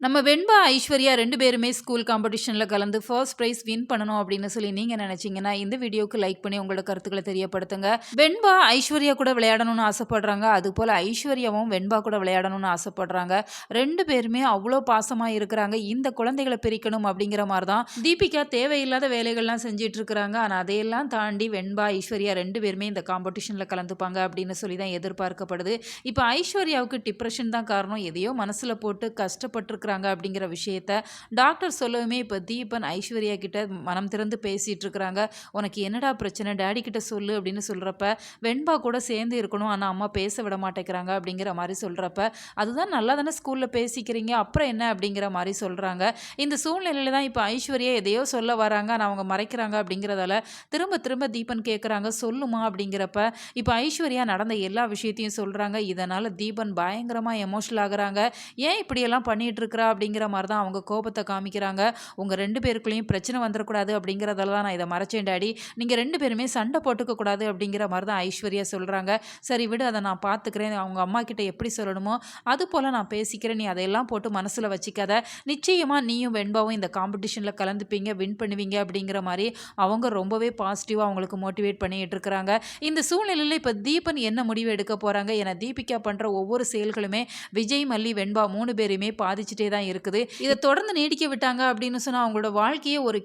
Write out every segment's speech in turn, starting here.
நம்ம வெண்பா, ஐஸ்வர்யா 2 பேருமே ஸ்கூல் காம்படிஷன்ல கலந்து ஃபர்ஸ்ட் பிரைஸ் வின் பண்ணணும் அப்படின்னு சொல்லி நீங்க நினைச்சீங்கன்னா, இந்த வீடியோக்கு லைக் பண்ணி உங்களோட கருத்துக்கள தெரியப்படுத்துங்க. வெண்பா, ஐஸ்வர்யா கூட விளையாடணும்னு ஆசைப்படுறாங்க. அதுபோல ஐஸ்வர்யாவும் வெண்பா கூட விளையாடணும்னு ஆசைப்படுறாங்க. 2 பேருமே அவ்ளோ பாசமா இருக்கிறாங்க. இந்த குழந்தைகள பிரிக்கணும் அப்படிங்கிற மாரி தான் தீபிகா தேவையில்லாத வேலைகள்லாம் செஞ்சுட்டு இருக்கிறாங்க. ஆனா அதையெல்லாம் தாண்டி வெண்பா, ஐஸ்வர்யா 2 பேருமே இந்த காம்படிஷன்ல கலந்துப்பாங்க அப்படின்னு சொல்லி தான் எதிர்பார்க்கப்படுது. இப்ப ஐஸ்வர்யாவுக்கு டிப்ரஷன் தான் காரணம். எதையோ மனசுல போட்டு கஷ்டப்பட்டுருக்காங்க அப்படிங்கிற விஷயத்த டாக்டர் சொல்லவுமே இப்போ தீபன் ஐஸ்வர்யா கிட்ட மனம் திறந்து பேசிட்டு இருக்கிறாங்க. உனக்கு என்னடா பிரச்சனை, டாடி கிட்ட சொல்லு அப்படின்னு சொல்றப்ப, வெண்பா கூட சேர்ந்து இருக்கணும், ஆனா அம்மா பேச விட மாட்டேங்கிறாங்க அப்படிங்கிற மாதிரி சொல்றப்ப, அதுதான் நல்லா தானே ஸ்கூல்ல பேசிக்கிறீங்க, அப்புறம் என்ன அப்படிங்கிற மாதிரி சொல்றாங்க. இந்த சூழ்நிலையில தான் இப்போ ஐஸ்வர்யா எதையோ சொல்ல வராங்க, ஆனா அவங்க மறைக்கிறாங்க அப்படிங்கிறதால திரும்ப திரும்ப தீபன் கேட்குறாங்க, சொல்லுமா அப்படிங்கிறப்ப, இப்போ ஐஸ்வர்யா நடந்த எல்லா விஷயத்தையும் சொல்றாங்க. இதனால தீபன் பயங்கரமா எமோஷனல் ஆகுறாங்க. ஏன் இப்படியெல்லாம் பண்ணிட்டு இருக்கிறா அப்படிங்கிற மாதிரி தான் அவங்க கோபத்தை காமிக்கிறாங்க. உங்க 2 பேருக்குள்ளேயும் பிரச்சனை வந்துடக்கூடாது அப்படிங்கிறதால தான் நான் இதை மறைச்சேன் டாடி. நீங்க 2 பேருமே சண்டை போட்டுக்க கூடாது அப்படிங்கிற மாதிரி தான் ஐஸ்வர்யா சொல்றாங்க. சரி விடு, அதை நான் பார்த்துக்கிறேன். அவங்க அம்மா கிட்ட எப்படி சொல்லணுமோ அது போல நான் பேசிக்கிறேன். நீ அதையெல்லாம் போட்டு மனசுல வச்சுக்காத. நிச்சயமா நீயும் வெண்பாவும் இந்த காம்படிஷன்ல கலந்துப்பீங்க, வின் பண்ணுவீங்க அப்படிங்கிற மாதிரி அவங்க ரொம்பவே பாசிட்டிவா அவங்களுக்கு மோட்டிவேட் பண்ணிட்டு இருக்கிறாங்க. இந்த சூழ்நிலையில இப்ப தீபன் என்ன முடிவு எடுக்க போறாங்க? ஏன்னா தீபிகா பண்ற ஒவ்வொரு செயல்களுமே விஜய், மல்லி, வெண்பா 3 பேரையுமே பாதிச்சுட்டே தான் இருக்குது. இத தொடர்ந்து நீடிக்க விட்டாங்க அப்படின்னு சொன்னா, அவங்களோட வாழ்க்கையே ஒரு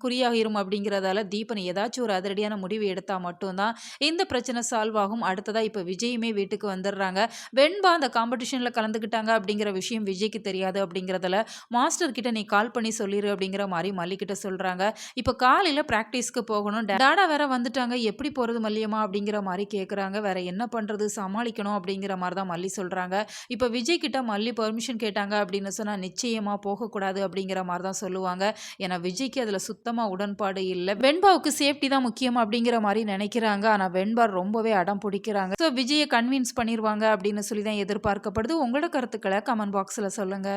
குறியாகிரும் அப்படிங்கிறதால தீபன் ஏதாச்சும் ஒரு அதிரடியான முடிவு எடுத்தா மட்டும் தான் இந்த பிரச்சனை சால்வ் ஆகும். அடுத்ததா இப்ப விஜயுமே வீட்டுக்கு வந்துடுறாங்க. வெண்பா அந்த காம்படிஷன்ல கலந்துக்கிட்டாங்க அப்படிங்கிற விஷயம் விஜய்க்கு தெரியாது அப்படிங்கிறதால, மாஸ்டர் கிட்ட நீ கால் பண்ணி சொல்லிரு அப்படிங்கிற மாரி மல்லி கிட்ட சொல்றாங்க. இப்ப காலையில பிராக்டிஸ்க்கு போகணும். டாடா வேற வந்துட்டாங்க. எப்படி போறது மல்லியம்மா அப்படிங்கிற மாரி கேட்குறாங்க. வேற என்ன பண்றது, சமாளிக்கணும் அப்படிங்கிற மாரி தான் மல்லி சொல்றாங்க. இப்ப விஜய் கிட்ட மல்லி பெர்மிஷன் கேட்டாங்க அப்படின்னு சொன்னா, நிச்சயமா போகக்கூடாது அப்படிங்கிற மாரி தான் சொல்லுவாங்க. ஏன்னா விஜய்க்கு அதுல சுத்தமா உடன்பாடு இல்ல. வெண்பாவுக்கு சேஃப்டி தான் முக்கியம் அப்படிங்கிற மாரி நினைக்கிறாங்க. ஆனா வெண்பா ரொம்பவே அடம் பிடிக்கிறாங்க. ஸோ விஜய கன்வின்ஸ் பண்ணிருவாங்க அப்படின்னு சொல்லி தான் எதிர்பார்க்கப்படுது. உங்களோட கருத்துக்கள கமெண்ட் பாக்ஸ்ல சொல்லுங்க.